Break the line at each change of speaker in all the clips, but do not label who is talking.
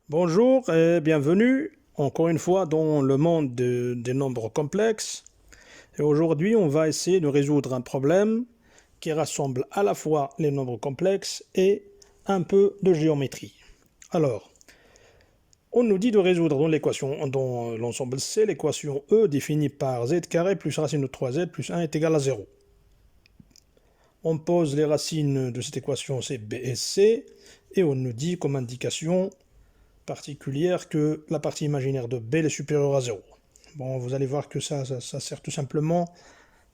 Bonjour et bienvenue encore une fois dans le monde des nombres complexes. Et aujourd'hui, on va essayer de résoudre un problème qui rassemble à la fois les nombres complexes et un peu de géométrie. Alors, on nous dit de résoudre dans l'équation, dans l'ensemble C, l'équation E définie par z carré plus racine de 3z plus 1 est égal à 0. On pose les racines de cette équation C, B et C et on nous dit comme indication particulière que la partie imaginaire de B est supérieure à 0. Bon, vous allez voir que ça sert tout simplement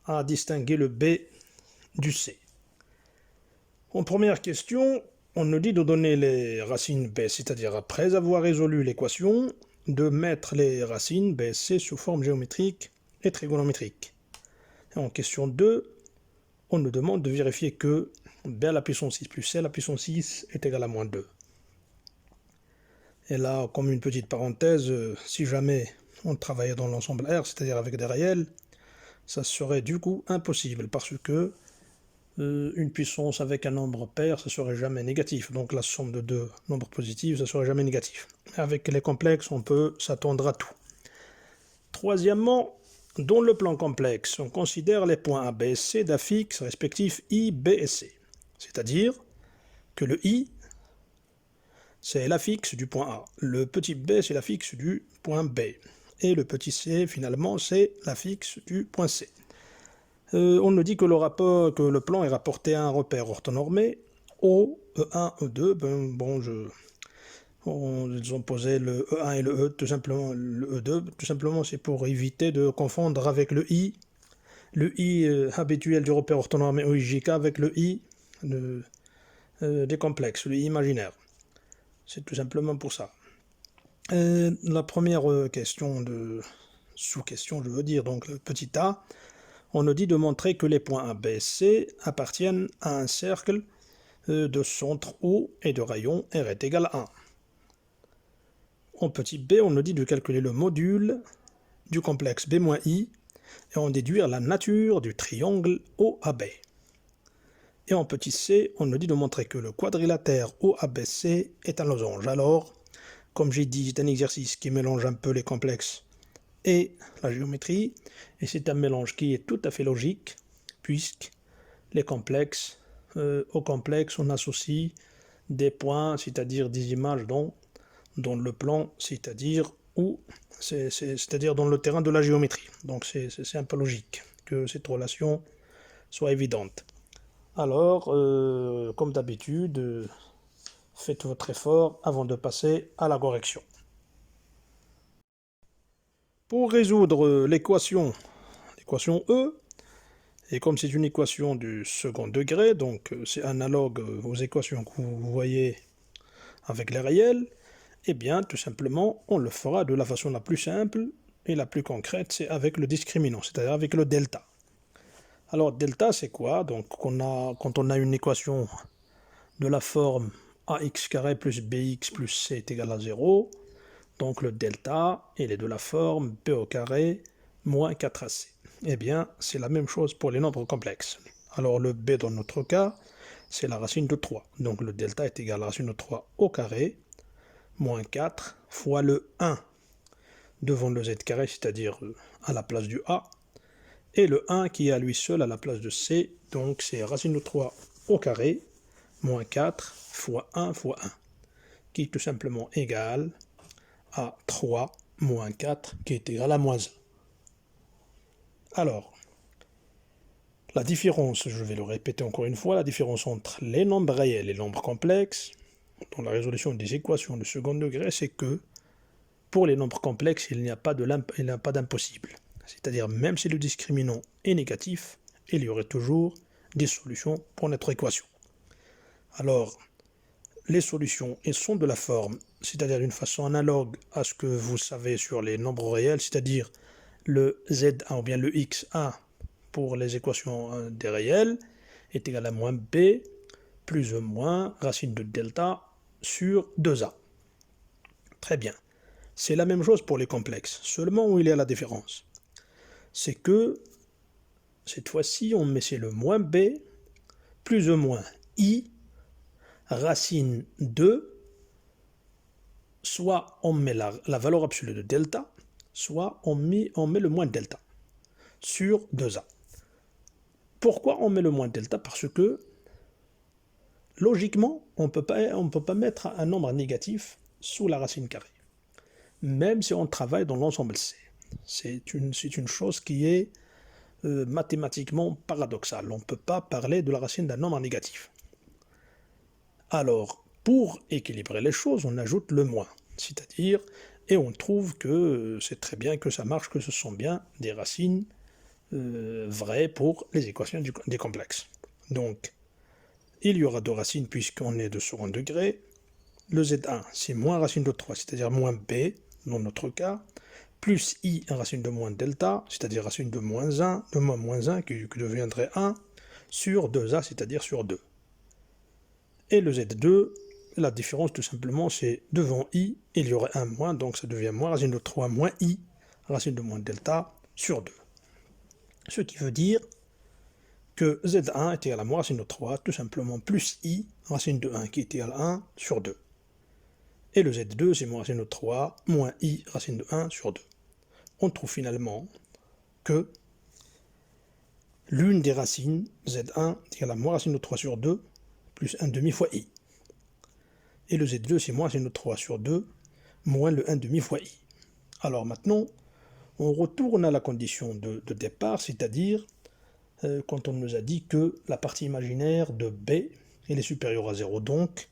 à distinguer le B du C. En première question, on nous dit de donner les racines B, c'est-à-dire après avoir résolu l'équation, de mettre les racines B et C sous forme géométrique et trigonométrique. Et en question 2, on nous demande de vérifier que B à la puissance 6 plus C à la puissance 6 est égal à moins 2. Et là, comme une petite parenthèse, si jamais on travaillait dans l'ensemble R, c'est-à-dire avec des réels, ça serait du coup impossible parce que une puissance avec un nombre pair, ça serait jamais négatif. Donc la somme de deux nombres positifs, ça serait jamais négatif. Avec les complexes, on peut s'attendre à tout. Troisièmement, dans le plan complexe, on considère les points A, B et C d'affixes respectifs I, B et C. C'est-à-dire que le I, c'est l'affixe du point A. Le petit b, c'est l'affixe du point B. Et le petit c, finalement, c'est l'affixe du point C. On nous dit que le plan est rapporté à un repère orthonormé, O, E1, E2. Ils ont posé le E1 et le E, tout simplement, le E2, tout simplement, c'est pour éviter de confondre avec le I habituel du repère orthonormé OIJK avec le I des complexes, le I imaginaire. C'est tout simplement pour ça. La première sous-question, je veux dire, donc le petit a, on nous dit de montrer que les points A, B, C appartiennent à un cercle de centre O et de rayon R est égal à 1. En petit b, on nous dit de calculer le module du complexe B-I et en déduire la nature du triangle OAB. Et en petit c, on nous dit de montrer que le quadrilatère OABC est un losange. Alors, comme j'ai dit, c'est un exercice qui mélange un peu les complexes et la géométrie, et c'est un mélange qui est tout à fait logique, puisque les complexes, aux complexes, on associe des points, c'est-à-dire des images dans le plan, c'est-à-dire dans le terrain de la géométrie. Donc c'est un peu logique que cette relation soit évidente. Alors, comme d'habitude, faites votre effort avant de passer à la correction. Pour résoudre l'équation E, et comme c'est une équation du second degré, donc c'est analogue aux équations que vous voyez avec les réels, eh bien, tout simplement, on le fera de la façon la plus simple et la plus concrète, c'est avec le discriminant, c'est-à-dire avec le delta. Alors, delta, c'est quoi? Donc, quand on a une équation de la forme ax carré plus bx plus c est égal à 0, donc le delta, il est de la forme b au carré moins 4ac. Eh bien, c'est la même chose pour les nombres complexes. Alors le b dans notre cas, c'est la racine de 3. Donc le delta est égal à la racine de 3 au carré, moins 4 fois le 1 devant le z carré, c'est-à-dire à la place du a, et le 1 qui est à lui seul à la place de c, donc c'est racine de 3 au carré, moins 4 fois 1 fois 1, qui est tout simplement égal à 3 moins 4 qui est égal à moins 1. Alors, la différence, je vais le répéter encore une fois, la différence entre les nombres réels et les nombres complexes dans la résolution des équations de second degré, c'est que pour les nombres complexes, il n'y a pas d'impossible. C'est-à-dire, même si le discriminant est négatif, il y aurait toujours des solutions pour notre équation. Alors, les solutions, elles sont de la forme, c'est-à-dire d'une façon analogue à ce que vous savez sur les nombres réels, c'est-à-dire le z1 ou bien le x1 pour les équations des réels est égal à moins b plus ou moins racine de delta sur 2a. Très bien. C'est la même chose pour les complexes, seulement où il y a la différence. C'est que cette fois-ci, on met c'est le moins b plus ou moins i racine 2 soit on met la valeur absolue de delta, soit on met le moins delta sur 2a. Pourquoi on met le moins delta? Parce que, logiquement, on ne peut pas mettre un nombre négatif sous la racine carrée, même si on travaille dans l'ensemble C. C'est une chose qui est mathématiquement paradoxale. On ne peut pas parler de la racine d'un nombre négatif. Alors, pour équilibrer les choses, on ajoute le moins, c'est-à-dire, et on trouve que c'est très bien, que ça marche, que ce sont bien des racines vraies pour les équations des complexes. Donc, il y aura deux racines puisqu'on est de second degré. Le Z1, c'est moins racine de 3, c'est-à-dire moins B, dans notre cas, plus I, racine de moins delta, c'est-à-dire racine de moins 1, de moins 1, qui deviendrait 1, sur 2A, c'est-à-dire sur 2. Et le Z2, la différence tout simplement, c'est devant I, il y aurait un moins, donc ça devient moins racine de 3 moins I, racine de moins delta, sur 2. Ce qui veut dire que Z1 est égal à moins racine de 3, tout simplement, plus I, racine de 1, qui est égal à 1 sur 2. Et le Z2, c'est moins racine de 3, moins I, racine de 1 sur 2. On trouve finalement que l'une des racines, Z1, est égal à moins racine de 3 sur 2, plus 1 demi fois I. Et le Z2, c'est moins racine de 3 sur 2, moins le 1 demi fois I. Alors maintenant, on retourne à la condition de départ, c'est-à-dire quand on nous a dit que la partie imaginaire de B elle est supérieure à 0. Donc,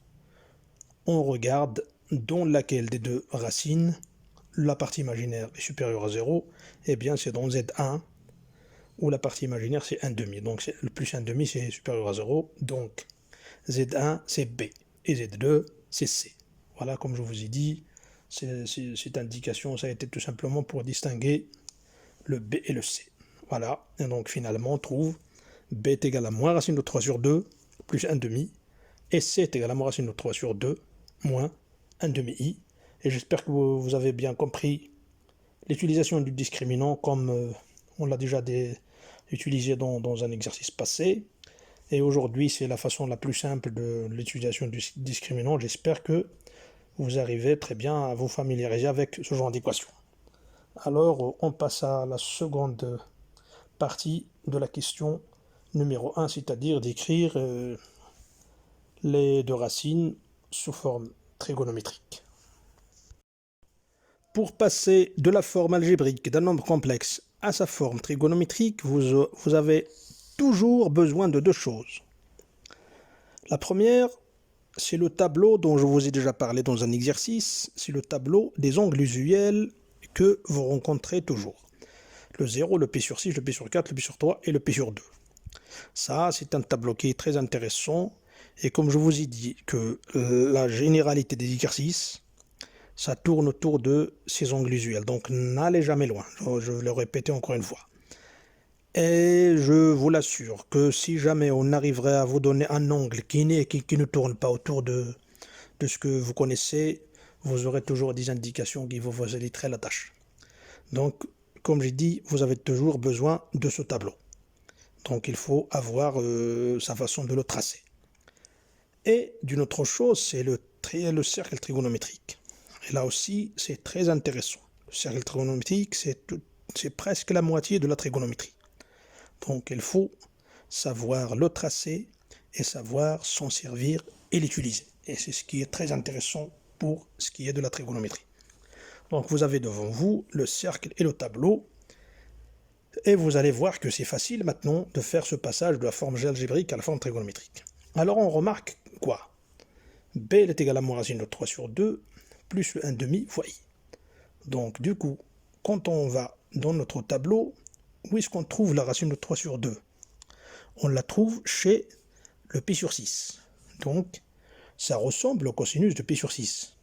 on regarde dans laquelle des deux racines la partie imaginaire est supérieure à 0. Eh bien, c'est dans Z1 où la partie imaginaire c'est 1 demi. Donc, le plus 1 demi c'est supérieur à 0. Donc, Z1 c'est B et Z2 c'est C. Voilà, comme je vous ai dit, cette indication, ça a été tout simplement pour distinguer le B et le C. Voilà, et donc finalement on trouve B est égal à moins racine de 3 sur 2 plus 1 demi, et C est égal à moins racine de 3 sur 2 moins 1 demi I. Et j'espère que vous avez bien compris l'utilisation du discriminant comme on l'a déjà utilisé dans un exercice passé. Et aujourd'hui, c'est la façon la plus simple de l'utilisation du discriminant. J'espère que vous arrivez très bien à vous familiariser avec ce genre d'équation. Alors, on passe à la seconde partie de la question numéro 1, c'est-à-dire d'écrire les deux racines sous forme trigonométrique. Pour passer de la forme algébrique d'un nombre complexe à sa forme trigonométrique, vous avez toujours besoin de deux choses. La première, c'est le tableau dont je vous ai déjà parlé dans un exercice, c'est le tableau des angles usuels que vous rencontrez toujours. Le 0, le P sur 6, le P sur 4, le P sur 3 et le P sur 2. Ça, c'est un tableau qui est très intéressant. Et comme je vous ai dit que la généralité des exercices, ça tourne autour de ces angles usuels. Donc n'allez jamais loin, je vais le répéter encore une fois. Et je vous l'assure que si jamais on arriverait à vous donner un angle qui ne tourne pas autour de ce que vous connaissez, vous aurez toujours des indications qui vont vous faciliter la tâche. Donc, comme j'ai dit, vous avez toujours besoin de ce tableau. Donc il faut avoir sa façon de le tracer. Et d'une autre chose, c'est le cercle trigonométrique. Et là aussi, c'est très intéressant. Le cercle trigonométrique, c'est presque la moitié de la trigonométrie. Donc il faut savoir le tracer et savoir s'en servir et l'utiliser. Et c'est ce qui est très intéressant pour ce qui est de la trigonométrie. Donc vous avez devant vous le cercle et le tableau. Et vous allez voir que c'est facile maintenant de faire ce passage de la forme algébrique à la forme trigonométrique. Alors on remarque quoi? B est égal à moins racine de 3 sur 2 plus le 1 demi fois I. Donc du coup, quand on va dans notre tableau, où est-ce qu'on trouve la racine de 3 sur 2? On la trouve chez le Pi sur 6. Donc ça ressemble au cosinus de Pi sur 6.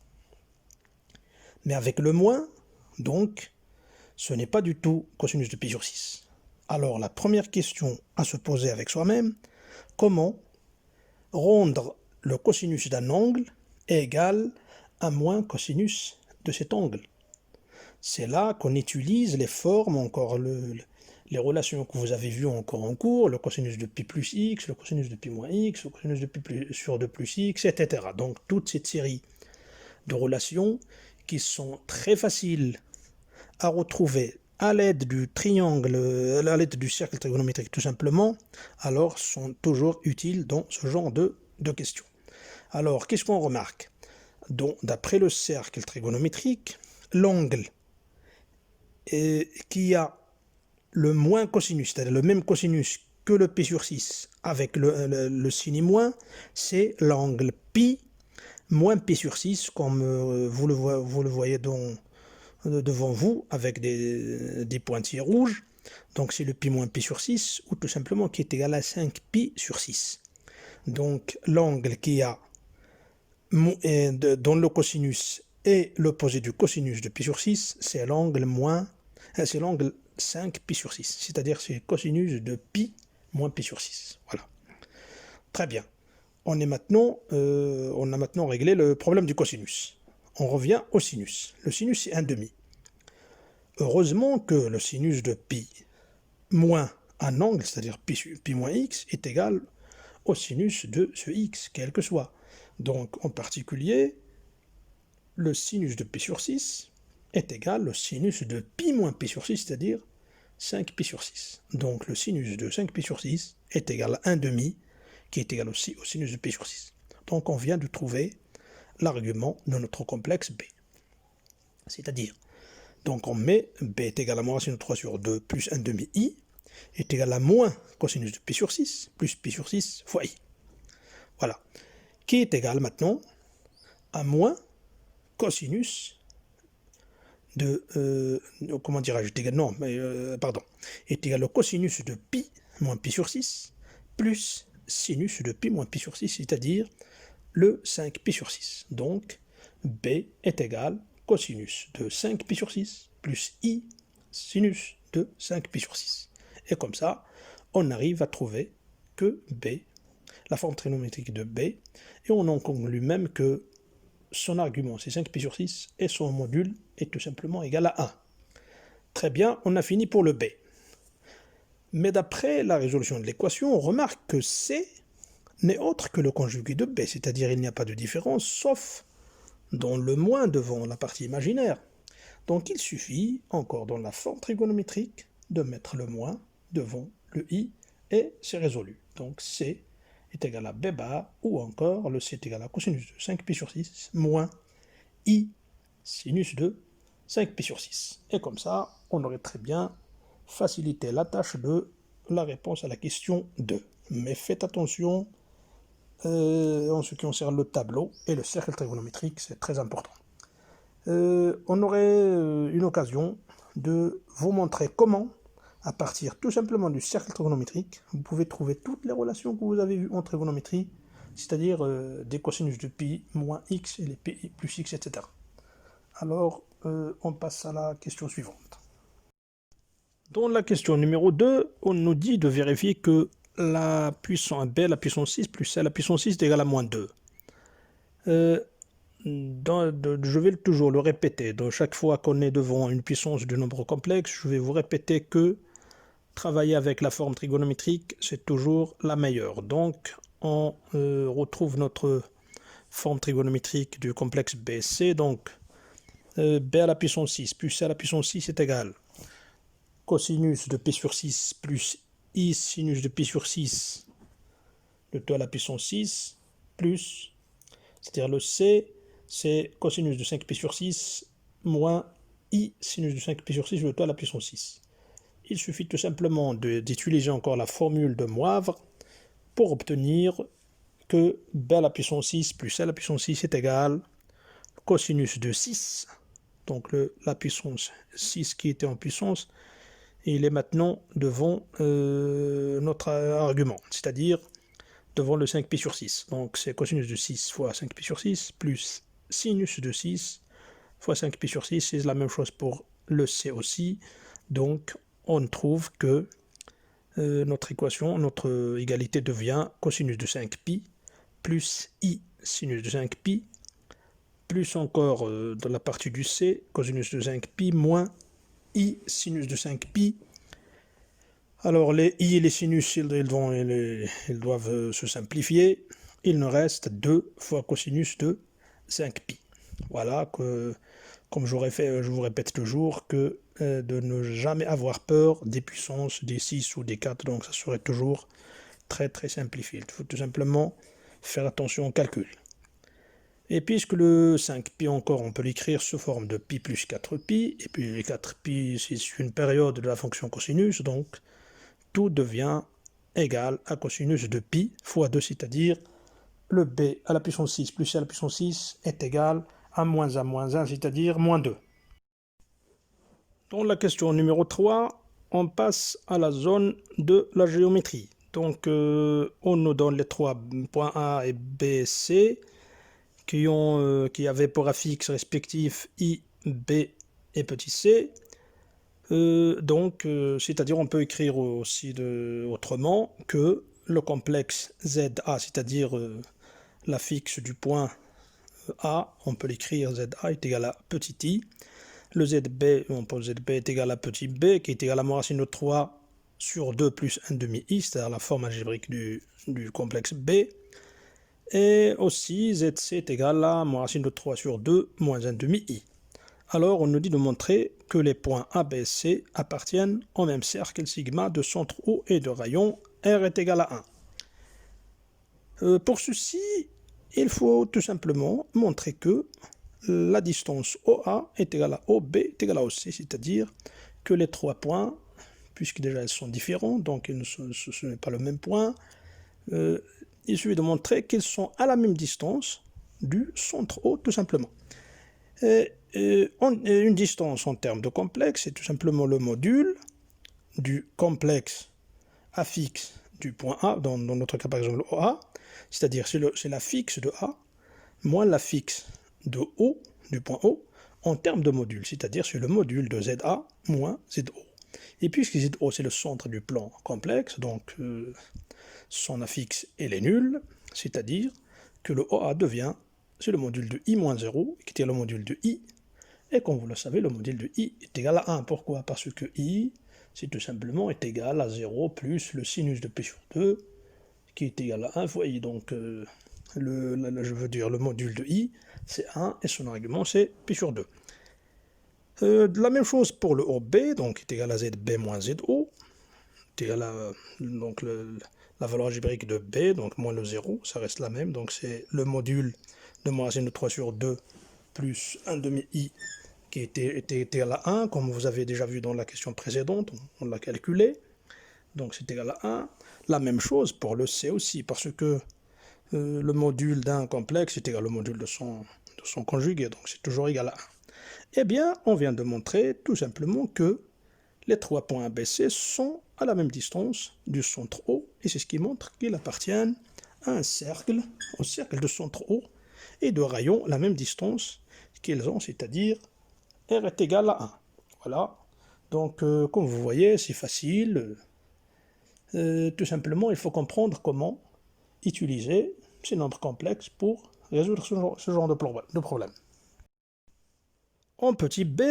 Mais avec le moins, donc, ce n'est pas du tout cosinus de pi sur 6. Alors la première question à se poser avec soi-même, comment rendre le cosinus d'un angle égal à moins cosinus de cet angle? C'est là qu'on utilise les formes, encore les relations que vous avez vues encore en cours, le cosinus de pi plus x, le cosinus de pi moins x, le cosinus de pi sur 2 plus x, etc. Donc toute cette série de relations qui sont très faciles à retrouver à l'aide du triangle, à l'aide du cercle trigonométrique tout simplement, alors sont toujours utiles dans ce genre de questions. Alors, qu'est-ce qu'on remarque? D'après le cercle trigonométrique, l'angle qui a le moins cosinus, c'est-à-dire le même cosinus que le pi sur 6 avec le signe moins, c'est l'angle pi moins pi sur 6, comme vous le voyez devant vous avec des pointillés rouges. Donc c'est le pi moins pi sur 6, ou tout simplement qui est égal à 5 pi sur 6. Donc l'angle qui a dont le cosinus est l'opposé du cosinus de pi sur 6, c'est l'angle 5 pi sur 6, c'est-à-dire c'est cosinus de pi moins pi sur 6. Voilà. Très bien. On a maintenant réglé le problème du cosinus. On revient au sinus. Le sinus, c'est 1/2. Heureusement que le sinus de pi moins un angle, c'est-à-dire pi moins x, est égal au sinus de ce x, quel que soit. Donc, en particulier, le sinus de pi sur 6 est égal au sinus de pi moins pi sur 6, c'est-à-dire 5 pi sur 6. Donc, le sinus de 5 pi sur 6 est égal à 1/2, qui est égal aussi au sinus de pi sur 6. Donc, on vient de trouver l'argument de notre complexe B. C'est-à-dire, donc on met B est égal à moins racine de 3 sur 2 plus 1/2 i est égal à moins cosinus de pi sur 6 plus pi sur 6 fois i. Voilà. Qui est égal maintenant à moins cosinus de... comment dirais-je? Est égal au cosinus de pi moins pi sur 6 plus sinus de pi moins pi sur 6, c'est-à-dire le 5 pi sur 6. Donc, B est égal cosinus de 5 pi sur 6 plus i sinus de 5 pi sur 6. Et comme ça, on arrive à trouver que B, la forme trigonométrique de B, et on en conclut même que son argument, c'est 5 pi sur 6, et son module est tout simplement égal à 1. Très bien, on a fini pour le B. Mais d'après la résolution de l'équation, on remarque que C n'est autre que le conjugué de B, c'est-à-dire il n'y a pas de différence, sauf dans le moins devant la partie imaginaire. Donc il suffit, encore dans la forme trigonométrique, de mettre le moins devant le i, et c'est résolu. Donc C est égal à B bar, ou encore le C est égal à cosinus de 5 pi sur 6, moins i sinus de 5 pi sur 6. Et comme ça, on aurait très bien facilité la tâche de la réponse à la question 2. Mais faites attention en ce qui concerne le tableau et le cercle trigonométrique, c'est très important. On aurait une occasion de vous montrer comment, à partir tout simplement du cercle trigonométrique, vous pouvez trouver toutes les relations que vous avez vues en trigonométrie, c'est-à-dire des cosinus de pi moins x et les pi plus x, etc. Alors, on passe à la question suivante. Dans la question numéro 2, on nous dit de vérifier que la puissance b, la puissance 6 plus c, la puissance 6 est égale à moins 2. Je vais toujours le répéter. Donc, chaque fois qu'on est devant une puissance de nombre complexe, je vais vous répéter que travailler avec la forme trigonométrique, c'est toujours la meilleure. Donc, on retrouve notre forme trigonométrique du complexe BC. Donc, b à la puissance 6 plus c à la puissance 6 est égal cosinus de p sur 6 plus i sinus de pi sur 6 de 2 à la puissance 6 plus, c'est-à-dire le c, c'est cosinus de 5 pi sur 6 moins i sinus de 5 pi sur 6 de 2 à la puissance 6. Il suffit tout simplement d'utiliser encore la formule de Moivre pour obtenir que b à la puissance 6 plus c à la puissance 6 est égal cosinus de 6, donc la puissance 6 qui était en puissance, et il est maintenant devant notre argument, c'est-à-dire devant le 5 pi sur 6. Donc c'est cosinus de 6 fois 5 pi sur 6 plus sinus de 6 fois 5 pi sur 6. C'est la même chose pour le c aussi. Donc on trouve que notre équation, notre égalité devient cosinus de 5 pi plus i sinus de 5 pi plus encore dans la partie du c, cosinus de 5 pi moins i sinus de 5 pi. Alors les i et les sinus, ils doivent se simplifier. Il nous reste 2 fois cosinus de 5 pi. Voilà, comme je vous répète toujours, que de ne jamais avoir peur des puissances des 6 ou des 4, donc ça serait toujours très très simplifié. Il faut tout simplement faire attention au calcul. Et puisque le 5pi encore, on peut l'écrire sous forme de pi plus 4pi, et puis les 4pi, c'est une période de la fonction cosinus, donc tout devient égal à cosinus de pi fois 2, c'est-à-dire le b à la puissance 6 plus c à la puissance 6 est égal à moins 1, c'est-à-dire moins 2. Dans la question numéro 3, on passe à la zone de la géométrie. Donc, on nous donne les 3 points A et B, C, qui avaient pour affixe respectif I, B et petit c. C'est-à-dire on peut écrire aussi autrement que le complexe ZA, c'est-à-dire l'affixe du point A, on peut l'écrire ZA est égal à petit i. Le ZB, on pose ZB est égal à petit b, qui est égal à moins racine de 3 sur 2 plus 1 demi i, c'est-à-dire la forme algébrique du complexe B. Et aussi ZC est égal à moins racine de 3 sur 2 moins 1 demi i. Alors on nous dit de montrer que les points A, B, C appartiennent au même cercle sigma de centre O et de rayon R est égal à 1. Pour ceci, il faut tout simplement montrer que la distance OA est égale à OB est égale à OC, c'est-à-dire que les 3 points, puisque déjà elles sont différents, donc ce n'est pas le même point, il suffit de montrer qu'ils sont à la même distance du centre O, tout simplement. Une distance en termes de complexe, c'est tout simplement le module du complexe affixe du point A, dans notre cas par exemple OA, c'est-à-dire c'est l'affixe de A moins l'affixe de O, du point O, en termes de module, c'est-à-dire c'est le module de ZA moins ZO. Et puisque ZO c'est le centre du plan complexe, donc son affixe elle est nulle, c'est-à-dire que le OA devient, c'est le module de I moins 0, qui est le module de I, et comme vous le savez, le module de I est égal à 1. Pourquoi? Parce que I, c'est tout simplement est égal à 0 plus le sinus de P sur 2, qui est égal à 1 fois I. Donc, je veux dire, le module de I, c'est 1, et son argument, c'est P sur 2. La même chose pour le OB, donc est égal à ZB moins ZO, est égal à donc, la valeur algébrique de B, donc moins le 0, ça reste la même, donc c'est le module de moins racine de 3 sur 2 plus 1 demi I qui était égal à 1, comme vous avez déjà vu dans la question précédente, on l'a calculé, donc c'est égal à 1. La même chose pour le C aussi, parce que le module d'un complexe est égal au module de son conjugué, donc c'est toujours égal à 1. Eh bien, on vient de montrer tout simplement que les 3 points ABC sont à la même distance du centre O, et c'est ce qui montre qu'ils appartiennent à un cercle, au cercle de centre O, et de rayon la même distance qu'ils ont, c'est-à-dire R est égal à 1. Voilà, donc comme vous voyez, c'est facile. Tout simplement, il faut comprendre comment utiliser ces nombres complexes pour résoudre ce genre de problème. En petit b,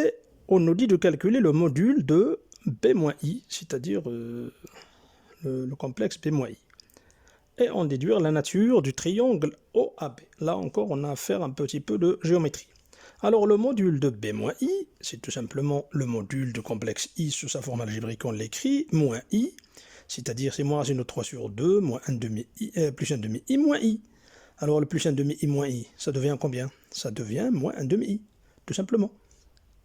on nous dit de calculer le module de b-i, c'est-à-dire le complexe b-i, et en déduire la nature du triangle OAB. Là encore, on a affaire à un petit peu de géométrie. Alors le module de b-i, c'est tout simplement le module du complexe i sous sa forme algébrique, on l'écrit, moins i, c'est-à-dire c'est moins racine de 3 sur 2, moins 1 demi i, plus 1 demi i, moins i. Alors le plus 1 demi i moins i, ça devient combien? Ça devient moins 1 demi i, tout simplement.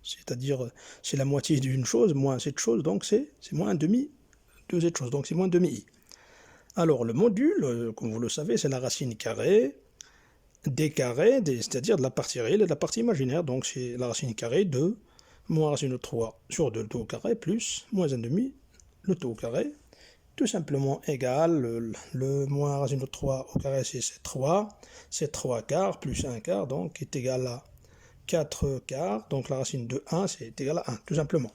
C'est-à-dire, c'est la moitié d'une chose, moins cette chose, donc c'est moins 1 demi de cette chose, donc c'est moins 1 demi i. Alors le module, comme vous le savez, c'est la racine carrée des carrés, c'est-à-dire de la partie réelle et de la partie imaginaire, donc c'est la racine carrée de moins racine de 3 sur 2 le tout au carré, plus moins 1 demi le tout au carré, tout simplement égal, le moins racine de 3 au carré c'est 3 quarts, plus 1 quart, donc est égal à 4 quarts, donc la racine de 1 c'est égal à 1, tout simplement.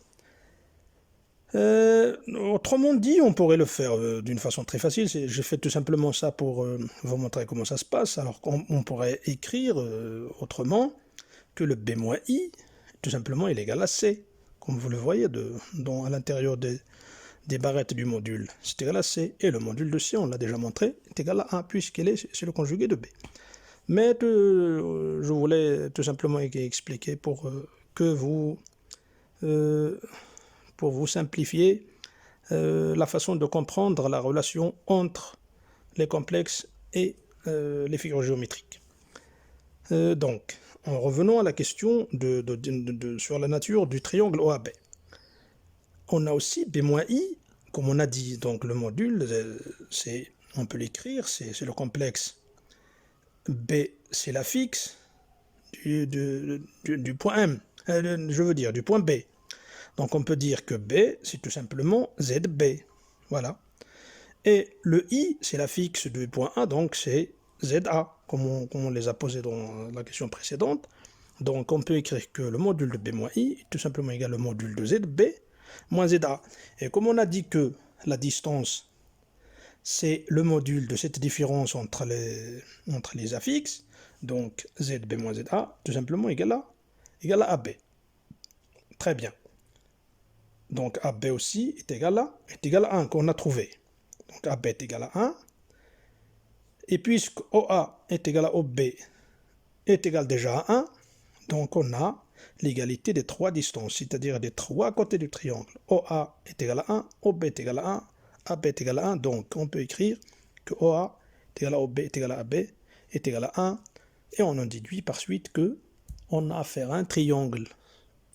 Autrement dit, on pourrait le faire d'une façon très facile, j'ai fait tout simplement ça pour vous montrer comment ça se passe, alors qu'on pourrait écrire autrement que le b-i, tout simplement, est égal à c, comme vous le voyez à l'intérieur des barrettes du module, c'est égal à c, et le module de c, on l'a déjà montré, est égal à 1, puisqu'il c'est le conjugué de b. Mais je voulais tout simplement expliquer euh, pour vous simplifier la façon de comprendre la relation entre les complexes et les figures géométriques. Donc, en revenant à la question sur la nature du triangle OAB. On a aussi B-I, comme on a dit, donc le module, on peut l'écrire, c'est le complexe. B, c'est la fixe du point M, je veux dire du point B. Donc on peut dire que B, c'est tout simplement ZB. Voilà. Et le I, c'est la fixe du point A, donc c'est ZA, comme on les a posés dans la question précédente. Donc on peut écrire que le module de B moins I est tout simplement égal au module de ZB moins ZA. Et comme on a dit que la distance, c'est le module de cette différence entre les affixes, donc ZB moins ZA, tout simplement égal à AB. Très bien. Donc AB aussi est égal à 1 qu'on a trouvé. Donc AB est égal à 1. Et puisque OA est égal à OB est égal déjà à 1, donc on a l'égalité des trois distances, c'est-à-dire des trois côtés du triangle. OA est égal à 1, OB est égal à 1, AB est égal à 1. Donc on peut écrire que OA est égal à OB est égal à AB est égal à 1. Et on en déduit par suite que on a affaire à un triangle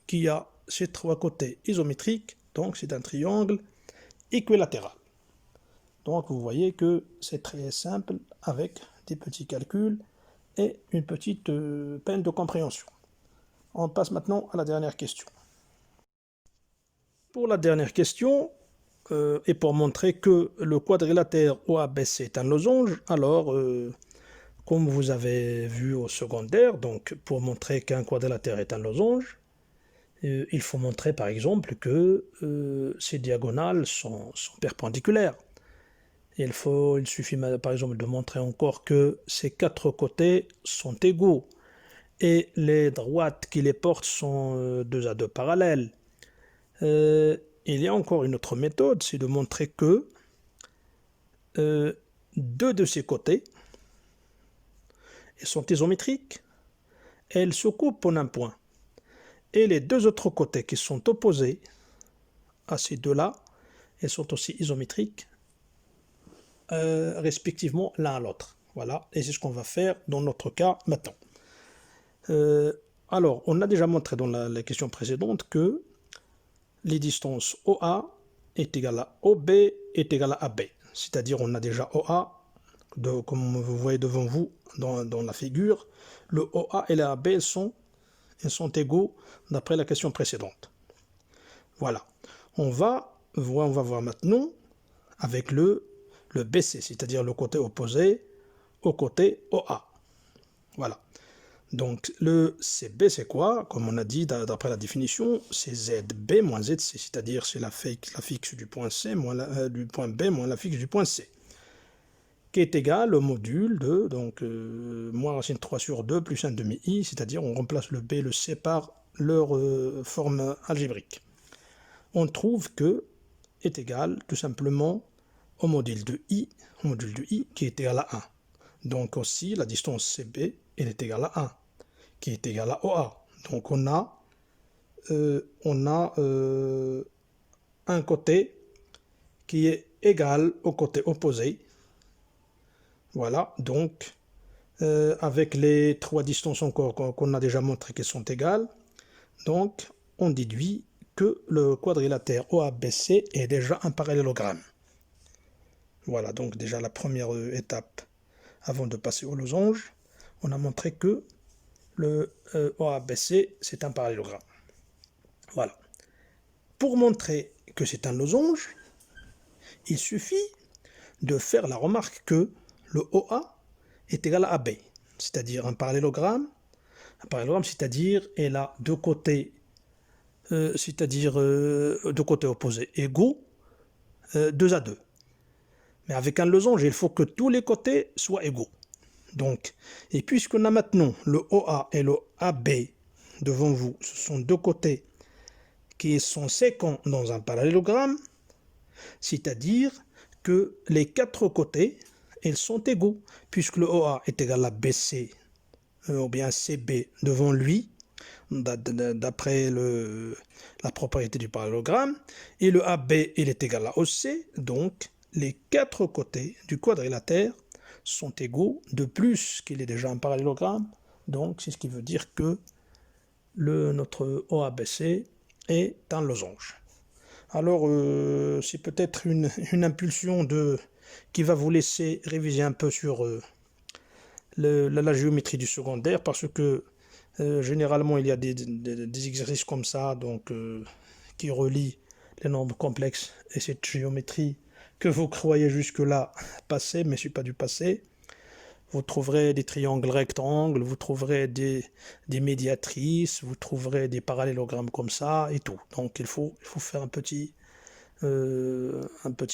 qui a ses trois côtés isométriques. Donc c'est un triangle équilatéral. Donc vous voyez que c'est très simple avec des petits calculs et une petite peine de compréhension. On passe maintenant à la dernière question. Pour la dernière question, et pour montrer que le quadrilatère OABC est un losange, alors, comme vous avez vu au secondaire, donc pour montrer qu'un quadrilatère est un losange, il faut montrer par exemple que ces diagonales sont perpendiculaires. Il suffit par exemple de montrer encore que ces quatre côtés sont égaux et les droites qui les portent sont 2 à 2 parallèles. Il y a encore une autre méthode, c'est de montrer que deux de ces côtés sont isométriques et elles se coupent en un point. Et les deux autres côtés qui sont opposés à ces deux-là, elles sont aussi isométriques respectivement l'un à l'autre. Voilà, et c'est ce qu'on va faire dans notre cas maintenant. Alors, on a déjà montré dans la question précédente que les distances OA est égale à OB est égale à AB. C'est-à-dire on a déjà OA, comme vous voyez devant vous dans la figure, le OA et la AB ils sont égaux d'après la question précédente. Voilà. On va voir maintenant avec le BC, c'est-à-dire le côté opposé au côté OA. Voilà. Donc le CB c'est quoi? Comme on a dit d'après la définition, c'est ZB moins ZC, c'est-à-dire c'est la fixe du point C du point B moins la fixe du point C, qui est égal au module de moins racine 3 sur 2 plus 1 demi-i, c'est-à-dire on remplace le B et le C par leur forme algébrique. On trouve que est égal tout simplement au module de I qui est égal à 1. Donc aussi la distance CB elle est égale à 1, qui est égal à OA. Donc on a un côté qui est égal au côté opposé. Voilà, donc avec les trois distances encore qu'on a déjà montré qu'elles sont égales, donc on déduit que le quadrilatère OABC est déjà un parallélogramme. Voilà, donc déjà la première étape avant de passer au losange, on a montré que le OABC c'est un parallélogramme. Voilà. Pour montrer que c'est un losange, il suffit de faire la remarque que le OA est égal à AB, c'est-à-dire un parallélogramme, c'est-à-dire il a deux côtés, deux côtés opposés égaux, 2 à 2. Mais avec un losange, il faut que tous les côtés soient égaux. Donc, et puisqu'on a maintenant le OA et le AB devant vous, ce sont deux côtés qui sont séquents dans un parallélogramme, c'est-à-dire que les quatre côtés, ils sont égaux, puisque le OA est égal à BC ou bien CB devant lui, d'après la propriété du parallélogramme, et le AB il est égal à OC, donc les quatre côtés du quadrilatère sont égaux, de plus qu'il est déjà un parallélogramme, donc c'est ce qui veut dire que notre OABC est un losange. Alors, c'est peut-être une impulsion qui va vous laisser réviser un peu sur la géométrie du secondaire, parce que généralement, il y a des exercices comme ça, donc, qui relient les nombres complexes et cette géométrie que vous croyez jusque-là passée, mais ce n'est pas du passé. Vous trouverez des triangles rectangles, vous trouverez des médiatrices, vous trouverez des parallélogrammes comme ça et tout. Donc il faut faire un petit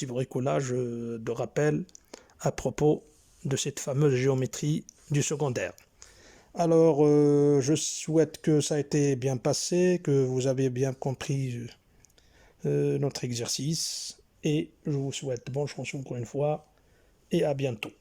bricolage de rappel à propos de cette fameuse géométrie du secondaire. Alors, je souhaite que ça a été bien passé, que vous avez bien compris notre exercice, et je vous souhaite bonne chance encore une fois, et à bientôt.